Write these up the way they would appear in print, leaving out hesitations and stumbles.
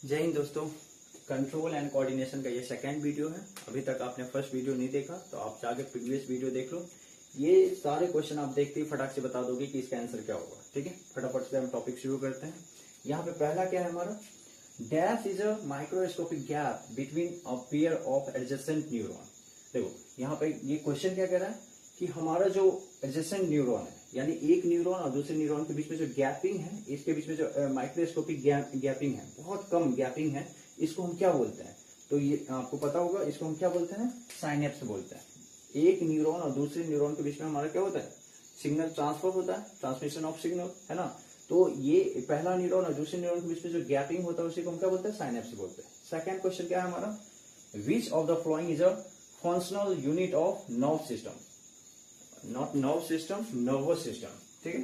जय हिंद दोस्तों। Control and coordination का ये सेकंड वीडियो है। अभी तक आपने फर्स्ट वीडियो नहीं देखा तो आप जाके प्रीवियस वीडियो देख लो। ये सारे क्वेश्चन आप देखते ही फटाक से बता दोगे कि इसका आंसर क्या होगा। ठीक है, फटाफट से हम टॉपिक शुरू करते हैं। यहाँ पे पहला क्या है हमारा, dash is a microscopic gap between a pair of adjacent neuron. देखो यहाँ पे ये क्वेश्चन क्या कह रहा है कि हमारा जो एडजेसेंट न्यूरॉन है, यानी एक न्यूरॉन और दूसरे न्यूरॉन के बीच में जो गैपिंग है, इसके बीच में जो माइक्रोस्कोपिक गैपिंग है, बहुत कम गैपिंग है, इसको हम क्या बोलते हैं? तो ये आपको पता होगा, इसको हम क्या बोलते हैं? साइनेप्स बोलते हैं। एक न्यूरॉन और दूसरे न्यूरॉन के बीच में हमारा क्या होता है? सिग्नल ट्रांसफर होता है, ट्रांसमिशन ऑफ सिग्नल, है ना। तो ये पहला न्यूरॉन और दूसरे न्यूरॉन के बीच में जो गैपिंग होता है उसी को हम क्या बोलते हैं? साइनेप्स बोलते हैं। सेकंड क्वेश्चन क्या है हमारा, which of the following is a functional unit of nerve system? Not nerve system, nervous system. ठीक है,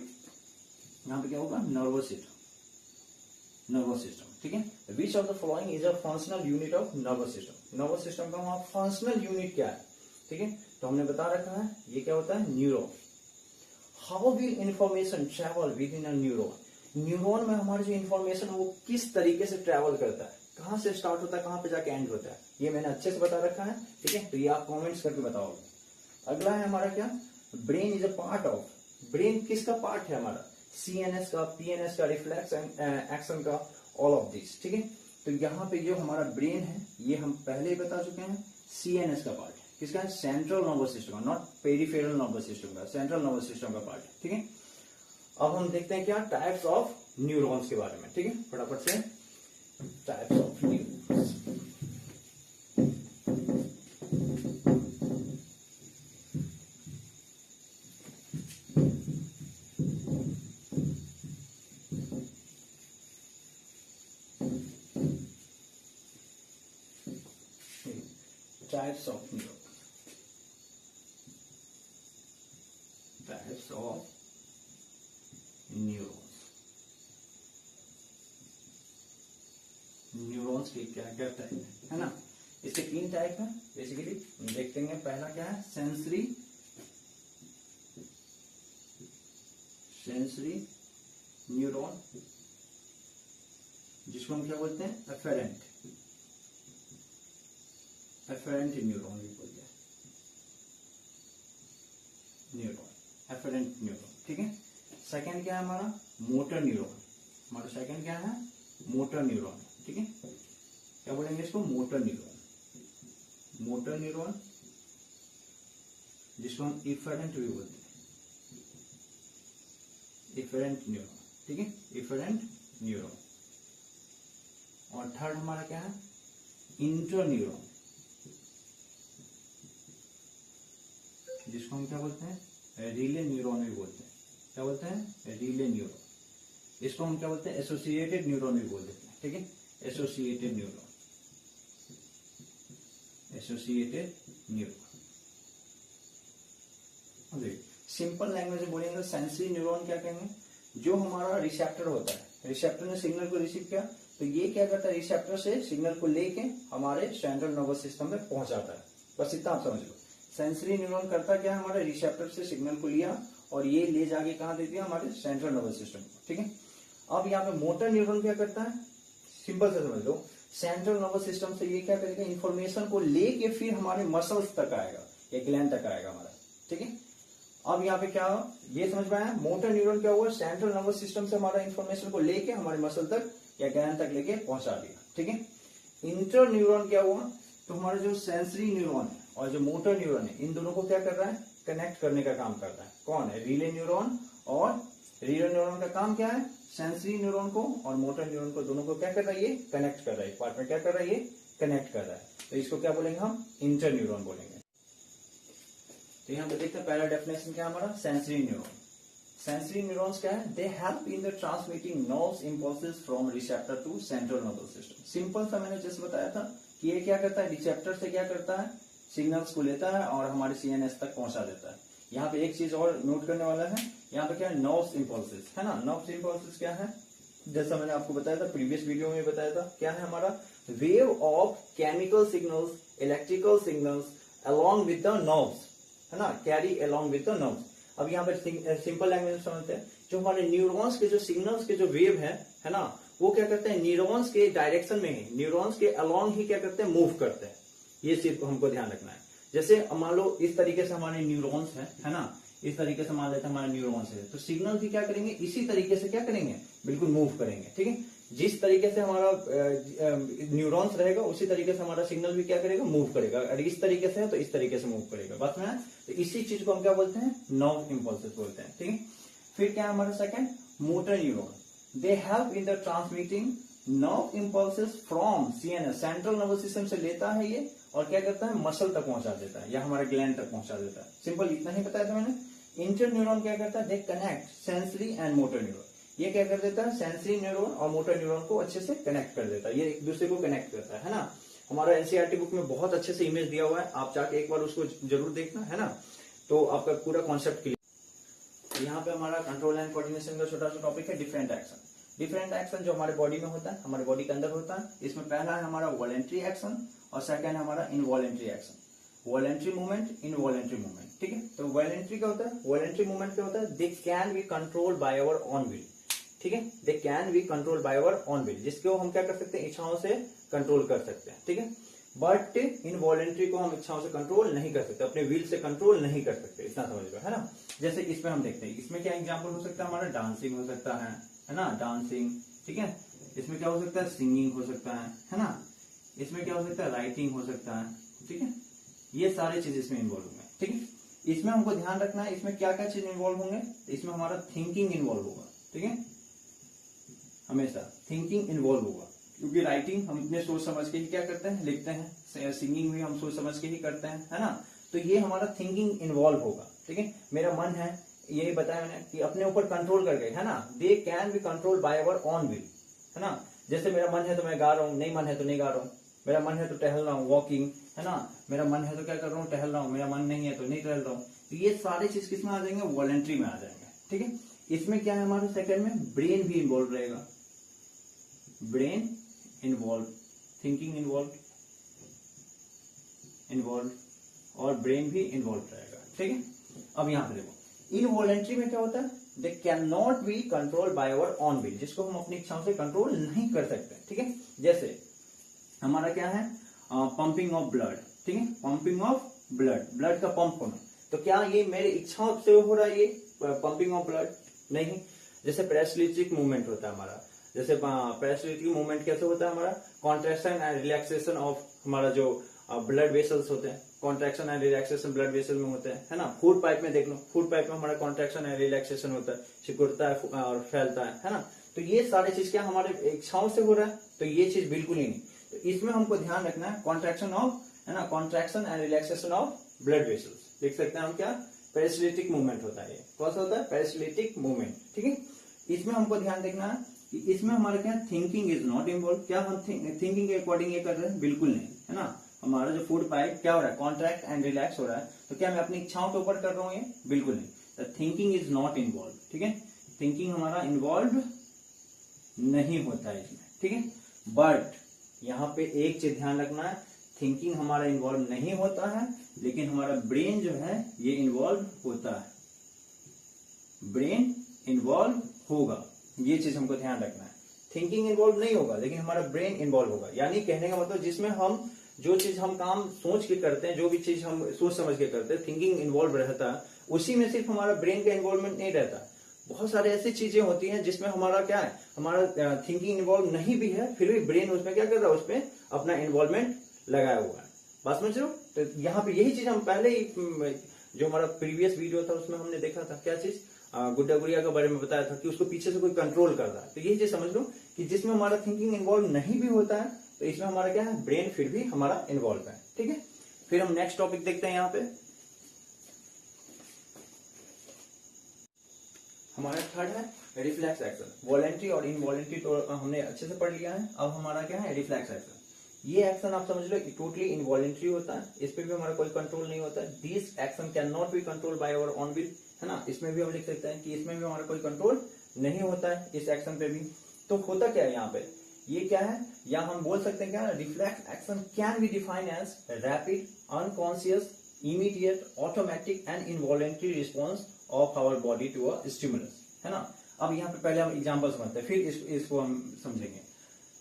यहाँ पे क्या होगा? Nervous system, nervous system. ठीक है, which of the following is a functional unit of nervous system? Nervous system का वहां फंक्शनल यूनिट क्या है? ठीक है, तो हमने बता रखा है ये क्या होता है? Neuron. How will information travel with in a neuron? Neuron में हमारी जो इंफॉर्मेशन है वो किस तरीके से ट्रेवल करता है, कहां से स्टार्ट होता है, कहां पे जाके एंड होता है, ये मैंने अच्छे से बता रखा है। ठीक है, तो ये आप कॉमेंट्स करके बताओगे। अगला है हमारा क्या, brain is a part of. Brain किसका पार्ट है हमारा? सीएनएस का, पीएनएस का, रिफ्लेक्स एक्शन का, ऑल ऑफ दिस। ठीक है, तो यहाँ पे जो हमारा ब्रेन है ये हम पहले ही बता चुके हैं, सीएनएस का पार्ट है। किसका है? Central nervous system, not peripheral nervous system का, सेंट्रल नर्वस सिस्टम का पार्ट है। ठीक है, अब हम देखते हैं क्या टाइप्स ऑफ न्यूरॉन्स के बारे में। ठीक है, फटाफट से types of neurons. Types of neurons. Types of neurons. Neurons के क्या क्या टाइप है ना? इसके तीन टाइप है बेसिकली। देखते हैं पहला क्या है, सेंसरी न्यूरॉन, जिसको हम क्या बोलते हैं? एफेरेंट न्यूरॉन भी बोलते हैं, न्यूरॉन, एफेरेंट न्यूरॉन। ठीक है, सेकंड क्या है हमारा? Motor neuron. हमारा सेकंड क्या है? Motor neuron. ठीक है, क्या बोलेंगे इसको? मोटर न्यूरॉन, जिसको हम इफेरेंट भी बोलते हैं, इफेरेंट न्यूरॉन। ठीक है, इफेरेंट न्यूरॉन। और थर्ड हमारा क्या है? इंटर न्यूरॉन, जिसको हम क्या बोलते हैं? रिले न्यूरॉन भी बोलते हैं। क्या बोलते हैं? Relay neuron. इसको हम क्या बोलते हैं? एसोसिएटेड न्यूरॉन भी बोल देते हैं। ठीक है, एसोसिएटेड न्यूरॉन, सिंपल लैंग्वेज में बोलेंगे सेंसरी न्यूरॉन क्या कहेंगे? जो हमारा रिसेप्टर होता है, रिसेप्टर ने सिग्नल को रिसीव किया तो ये क्या करता है? रिसेप्टर से सिग्नल को लेके हमारे सेंट्रल नर्वस सिस्टम में पहुंचाता है। बस इतना आप समझ लो। सेंसरी न्यूरॉन करता क्या है? हमारे रिसेप्टर से सिग्नल को लिया और ये ले जाके कहां दे दिया? हमारे सेंट्रल नर्वस सिस्टम को। ठीक है, अब यहाँ पे मोटर न्यूरॉन क्या करता है? सिंपल से समझ लो, सेंट्रल नर्वस सिस्टम से ये क्या करेगा? इंफॉर्मेशन को लेके फिर हमारे मसल्स तक आएगा या ग्लैंड तक आएगा हमारा। ठीक है, अब यहाँ पे क्या ये समझ में आया? मोटर न्यूरॉन क्या हुआ? सेंट्रल नर्वस सिस्टम से हमारा इंफॉर्मेशन को लेके हमारे मसल तक या ग्लैंड तक लेके पहुंचा दिया। ठीक है, इंटर न्यूरॉन क्या हुआ? तो हमारा जो सेंसरी न्यूरॉन है और जो मोटर न्यूरॉन है, इन दोनों को क्या कर रहा है? कनेक्ट करने का काम करता है। कौन है? Relay neuron. और रिले न्यूरॉन का काम क्या है? सेंसरी न्यूरॉन को और मोटर न्यूरॉन को, दोनों को क्या कर रहा है? ये कनेक्ट कर रहा है। पार्ट में क्या कर रहा है? ये कनेक्ट कर रहा है। तो इसको क्या बोलेंगे हम? इंटर न्यूरॉन बोलेंगे। तो यहाँ पे देखते हैं पहला डेफिनेशन क्या हमारा? Sensory neuron. सेंसरी न्यूरॉन्स क्या है? They help in the transmitting nerves impulses from receptor to central nervous system. Simple सा मैंने जैसे बताया था कि ये क्या करता है? रिसेप्टर से क्या करता है? सिग्नल्स को लेता है और हमारे सीएनएस तक पहुंचा देता है। यहाँ पे एक चीज और नोट करने वाला है, यहाँ पे क्या है? नर्व्स इंपल्सेस, है ना। नर्व्स इंपल्सेस क्या है? जैसा मैंने आपको बताया था, प्रीवियस वीडियो में बताया था, क्या है हमारा? Wave of chemical signals, electrical signals along with the nerves, है ना, carry along with the nerves. अब यहाँ पे सिंपल लैंग्वेज में समझते हैं, जो हमारे न्यूरॉन्स के जो सिग्नल्स के जो वेव है ना, वो क्या करते हैं, न्यूरॉन्स के डायरेक्शन में ही, न्यूरॉन्स के अलॉन्ग ही क्या करते हैं, मूव करते हैं। ये चीज को हमको ध्यान रखना है। जैसे मान लो इस तरीके से हमारे न्यूरॉन्स है ना, इस तरीके से मान लेते हैं हमारे न्यूरॉन्स है, तो सिग्नल भी क्या करेंगे, इसी तरीके से क्या करेंगे, बिल्कुल मूव करेंगे। ठीक है, जिस तरीके से हमारा न्यूरॉन्स रहेगा उसी तरीके से हमारा सिग्नल भी क्या करेगा, मूव करेगा। अगर इस तरीके से है तो इस तरीके से मूव करेगा। बात में तो इसी चीज को हम क्या बोलते हैं, नर्व इंपल्सेस बोलते हैं। ठीक है, फिर क्या है हमारा second, motor neuron. They help in the transmitting nerve impulses from CNS, central nervous system से लेता है ये और क्या करता है, मसल तक पहुंचा देता है या हमारे ग्लैंड तक पहुंचा देता है। सिंपल इतना ही बताया था मैंने। इंटर न्यूरॉन क्या करता है, they connect sensory and motor neuron. ये क्या कर देता है, सेंसरी न्यूरॉन और मोटर न्यूरॉन को अच्छे से कनेक्ट कर देता है, ये एक दूसरे को कनेक्ट करता है ना। हमारा एनसीईआरटी बुक में बहुत अच्छे से इमेज दिया हुआ है, आप जाके एक बार उसको जरूर देखना, है ना, तो आपका पूरा कॉन्सेप्ट क्लियर। यहाँ पे हमारा कंट्रोल एंड कोऑर्डिनेशन का छोटा सा टॉपिक है, डिफरेंट एक्शन। डिफरेंट एक्शन जो हमारे बॉडी में होता है, हमारे बॉडी के अंदर होता है, इसमें पहला है हमारा वॉलेंट्री एक्शन और सेकंड है हमारा involuntary action. Voluntary movement, involuntary movement. ठीक है, तो वॉलेंट्री क्या होता है, वॉलेंट्री मूवमेंट क्या होता है, they can be control by our on will. ठीक है, they can be control by our on will, जिसको हम क्या कर सकते हैं, इच्छाओं से कंट्रोल कर सकते हैं। ठीक है, बट इनवॉलेंट्री को हम इच्छाओं से कंट्रोल नहीं कर सकते, अपने विल से कंट्रोल नहीं कर सकते, इतना समझ लो, है ना। जैसे इसमें हम देखते हैं, इसमें क्या एग्जाम्पल हो सकता है हमारा, डांसिंग हो सकता है ना, डांसिंग। ठीक है, इसमें क्या हो सकता है, सिंगिंग हो सकता है ना, इसमें क्या हो सकता है, राइटिंग हो सकता है। ठीक है, ये सारे चीज इसमें इन्वॉल्व होंगे। ठीक है, इसमें हमको ध्यान रखना है, इसमें क्या क्या चीज इन्वॉल्व होंगे, इसमें हमारा थिंकिंग इन्वॉल्व होगा। ठीक है, हमेशा थिंकिंग इन्वॉल्व होगा, क्योंकि राइटिंग हम इतने सोच समझ के ही क्या करते हैं, लिखते हैं, सिंगिंग भी हम सोच समझ के ही करते हैं, है ना, तो ये हमारा थिंकिंग इन्वॉल्व होगा। ठीक है, मेरा मन है, यही बताया मैंने कि अपने ऊपर कंट्रोल कर गए, है ना, they can be control by our on will, है ना। जैसे मेरा मन है तो मैं गा रहा हूँ, नहीं मन है तो नहीं गा रहा हूँ, मेरा मन है तो टहल रहा हूँ, वॉकिंग, है ना, मेरा मन है तो क्या कर रहा हूँ, टहल रहा हूँ, मेरा मन नहीं है तो नहीं टहल रहा हूँ। तो ये सारी चीज किस में आ जाएंगे, वॉलेंट्री में आ जाएंगे। ठीक है, इसमें क्या है हमारे सेकंड में, ब्रेन भी इन्वॉल्व रहेगा, ब्रेन इन्वॉल्व, थिंकिंग इन्वॉल्व और ब्रेन भी इन्वॉल्व रहेगा। ठीक है, अब यहां पे देखो, इनवॉलेंट्री में क्या होता है, they can not be control by our on will, जिसको हम अपनी इच्छाओं से कंट्रोल नहीं कर सकते। ठीक है, जैसे हमारा क्या है, पंपिंग ऑफ ब्लड। ठीक है, पंपिंग ऑफ ब्लड, ब्लड का पंप होना, तो क्या ये मेरी इच्छाओं से हो रहा है ये पंपिंग ऑफ ब्लड, नहीं। जैसे पेरासिलिटिक मूवमेंट होता है हमारा, जैसे पेरासिलिटिक मूवमेंट कैसे होता है हमारा, कॉन्ट्रैक्शन एंड रिलैक्सेशन ऑफ हमारा जो ब्लड वेसल्स होते हैं, contraction and relaxation blood vessel में होते हैं, है ना। फूड पाइप में देख लो, फूड पाइप में हमारा कॉन्ट्रैक्शन एंड रिलैक्सेशन होता है, सिकुड़ता है और फैलता है ना। तो ये सारे चीज क्या हमारे इच्छाओं से हो रहा है, तो ये चीज बिल्कुल ही नहीं। तो इसमें हमको ध्यान रखना है, कॉन्ट्रैक्शन ऑफ, है ना, contraction and relaxation of blood vessels, देख सकते हैं हम क्या, पेरासिलिटिक मूवमेंट होता है, ये कौन सा होता है, पेरासिलिटिक मूवमेंट। ठीक है, इसमें हमको ध्यान देखना है कि इसमें हमारा क्या, थिंकिंग इज नॉट इन्वॉल्व। क्या हम थिंकिंग के अकॉर्डिंग ये कर रहे हैं, बिल्कुल नहीं, है ना। हमारा जो फूड पाइप क्या हो रहा है, कॉन्ट्रैक्ट एंड रिलैक्स हो रहा है, तो क्या मैं अपनी इच्छाओं के ऊपर कर रहा हूँ, ये बिल्कुल नहीं। तो थिंकिंग इज नॉट इन्वॉल्व। ठीक है, थिंकिंग हमारा इन्वॉल्व नहीं होता है इसमें। ठीक है, बट यहाँ पे एक चीज ध्यान रखना है, थिंकिंग हमारा इन्वॉल्व नहीं होता है, लेकिन हमारा ब्रेन जो है ये इन्वॉल्व होता है, ब्रेन इन्वॉल्व होगा, ये चीज हमको ध्यान रखना है। थिंकिंग इन्वॉल्व नहीं होगा, लेकिन हमारा ब्रेन इन्वॉल्व होगा। यानी कहने का मतलब, जिसमें हम जो चीज हम काम सोच के करते हैं, जो भी चीज हम सोच समझ के करते हैं, थिंकिंग इन्वॉल्व रहता है, उसी में सिर्फ हमारा ब्रेन का इन्वॉल्वमेंट नहीं रहता। बहुत सारे ऐसी चीजें होती हैं जिसमें हमारा क्या है, हमारा थिंकिंग इन्वॉल्व नहीं भी है, फिर भी ब्रेन उसमें क्या कर रहा है, उसमें अपना इन्वॉल्वमेंट लगाया हुआ है। बात समझ रहे हो। तो यहाँ पे यही चीज हम पहले ही, जो हमारा प्रीवियस वीडियो था उसमें हमने देखा था, क्या चीज, गुड्डा गुड़िया के बारे में बताया था कि उसको पीछे से कोई कंट्रोल कर रहा है। तो यही चीज समझ लो कि जिसमें हमारा थिंकिंग इन्वॉल्व नहीं भी होता है, तो इसमें हमारा क्या है, ब्रेन फिर भी हमारा इन्वॉल्व है। ठीक है, फिर हम नेक्स्ट टॉपिक देखते हैं। यहाँ पे हमारा थर्ड है रिफ्लेक्स एक्शन। वॉलेंट्री और इनवॉलेंट्री तो हमने अच्छे से पढ़ लिया है। अब हमारा क्या है, रिफ्लेक्स एक्शन। ये एक्शन आप समझ लो टोटली इनवॉलेंट्री होता है, इस पे भी हमारा कोई कंट्रोल नहीं होता है। This action can not be control by our on will, है ना। इसमें भी हम लिख सकते हैं कि इसमें भी हमारा कोई कंट्रोल नहीं होता है, इस एक्शन पे भी। तो होता क्या है यहाँ पे, ये क्या है, या हम बोल सकते हैं क्या, reflex action can be defined as rapid, unconscious, immediate, automatic and involuntary response of our body to a stimulus, है ना। अब यहाँ पे पहले हम एग्जाम्पल समझते हैं, फिर इसको हम समझेंगे।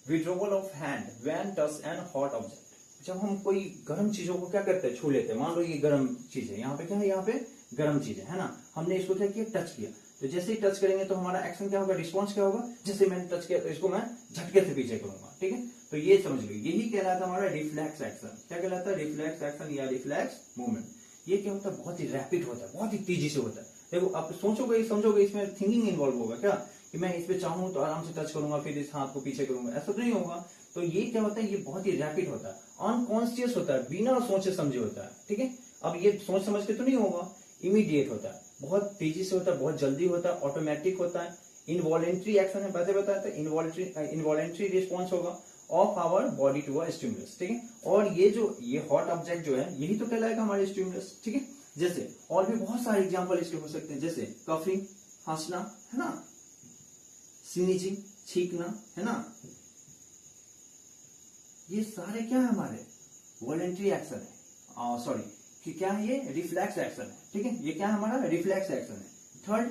Withdrawal of hand when touch an hot object, जब हम कोई गर्म चीजों को क्या करते हैं, छू लेते हैं। मान लो ये गर्म चीज है, यहाँ पे क्या है, यहाँ पे गर्म चीज है ना, हमने इसको क्या किया, टच किया। तो जैसे ही टच करेंगे तो हमारा एक्शन क्या होगा, रिस्पॉन्स क्या होगा, जैसे मैंने टच किया तो इसको मैं झटके से पीछे करूंगा, ठीक है। तो ये समझ लो, यही कहलाता है हमारा रिफ्लेक्स एक्शन। क्या कहलाता है, रिफ्लेक्स एक्शन या रिफ्लेक्स मूवमेंट। ये क्या होता है, बहुत ही रैपिड होता है, बहुत ही तेजी से होता है। देखो आप सोचोगे, समझोगे, इसमें थिंकिंग इन्वॉल्व होगा क्या, कि मैं इस पे चाहूं तो आराम से टच करूंगा, फिर इस हाथ को पीछे करूंगा, ऐसा तो नहीं होगा। तो ये क्या होता है, ये बहुत ही रैपिड होता है, अनकॉन्शियस होता है, बिना सोचे समझे होता है, ठीक है। अब ये सोच समझ के तो नहीं होगा, इमीडिएट होता है, बहुत तेजी से होता है, बहुत जल्दी होता है, ऑटोमेटिक होता है, इनवॉलेंट्री एक्शन है, वैसे बताया था, इनवॉलेंट्री रिस्पॉन्स होगा of our body to a stimulus, ठीक है। और ये हॉट ऑब्जेक्ट जो है, यही तो कहलाएगा हमारे स्टिमुलस, ठीक है। जैसे और भी बहुत सारे एग्जांपल इसके हो सकते हैं, जैसे कफिंग, हंसना, है ना, स्नीजिंग, छींकना, है ना, ये सारे क्या है, हमारे वॉलेंट्री एक्शन है, सॉरी कि क्या है, ये रिफ्लेक्स एक्शन है, ठीक है। ये क्या है, हमारा रिफ्लेक्स एक्शन है। थर्ड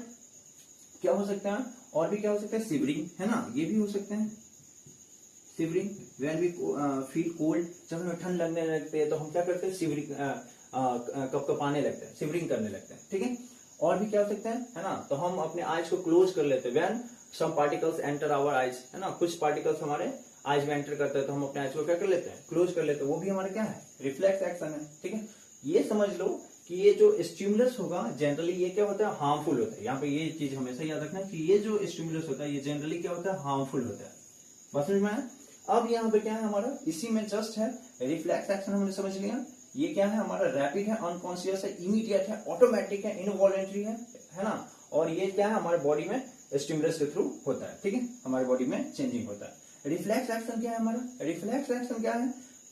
क्या हो सकता है, और भी क्या हो सकता है, सिवरिंग, है ना, ये भी हो सकते हैं। Shivering when we feel cold, जब हमें ठंड लगने लगती है तो हम क्या करते हैं, सिवरिंग, कपकपाने लगते हैं, सिवरिंग करने लगते हैं, ठीक है। और भी क्या हो सकता है ना, तो हम अपने आईज को क्लोज कर लेते हैं, when some particles enter our eyes, है ना, कुछ पार्टिकल्स हमारे आईज में एंटर करते हैं तो हम अपने आईज को क्या कर लेते हैं, क्लोज कर लेते हैं, वो भी हमारा क्या है, रिफ्लेक्स एक्शन है, ठीक है। ये समझ लो कि ये जो स्टिमुलस होगा जनरली ये क्या होता है, हार्मफुल होता है। यहाँ पे ये चीज हमेशा याद रखना कि ये जो स्टिमुलस होता है ये जनरली क्या होता है, हार्मफुल होता है। बस समझ में आया। अब यहाँ पे क्या है हमारा, इसी में जस्ट है रिफ्लेक्स एक्शन, हमने समझ लिया। ये क्या है हमारा, रैपिड है, अनकॉन्शियस है, इमीडिएट है, ऑटोमेटिक है, इनवॉलेंट्री है ना। और ये क्या है, हमारे बॉडी में स्टिमुलस के थ्रू होता है, ठीक है, हमारे बॉडी में चेंजिंग होता है। रिफ्लेक्स एक्शन क्या है हमारा, रिफ्लेक्स एक्शन क्या है,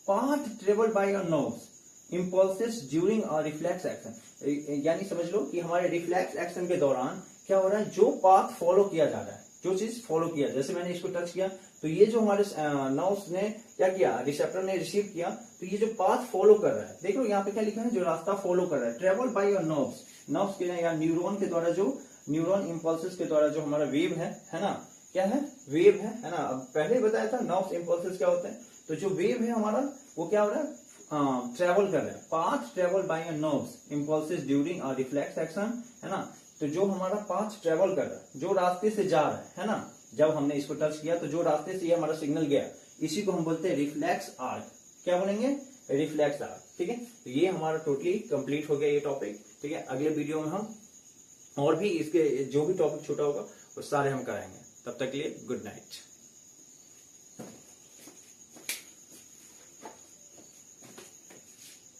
path travel by your nerves impulses during a reflex action. यानी समझ लो कि हमारे रिफ्लेक्स एक्शन के दौरान क्या हो रहा है, जो पाथ फॉलो किया जा रहा है, जो चीज फॉलो किया, जैसे मैंने इसको टच किया तो ये जो हमारे नर्व्स ने क्या किया, रिसेप्टर ने रिसीव किया, तो ये जो पाथ फॉलो कर रहा है, देखो यहाँ पे क्या लिखा है, जो रास्ता फॉलो कर रहा है, travel by your nerves, nerves के या न्यूरॉन के द्वारा, जो न्यूरॉन इम्पल्सेस के द्वारा जो हमारा वेव है ना, क्या है, वेव है ना। अब पहले ही बताया था नर्व्स इम्पल्सेस क्या होते हैं, तो जो वेव है हमारा वो क्या हो रहा है, ट्रेवल कर रहे हैं, path travel by your nerves impulses during a reflex action, है ना। तो जो हमारा पाथ ट्रेवल कर रहा है, जो रास्ते से जा रहा है ना, जब हमने इसको टच किया तो जो रास्ते से ये हमारा सिग्नल गया, इसी को हम बोलते हैं रिफ्लेक्स आर्क। क्या बोलेंगे, रिफ्लेक्स आर्क, ठीक है। तो ये हमारा टोटली कंप्लीट हो गया ये टॉपिक, ठीक है। अगले वीडियो में हम और भी इसके जो भी टॉपिक छोटा होगा वो सारे हम कराएंगे। तब तक के लिए गुड नाइट।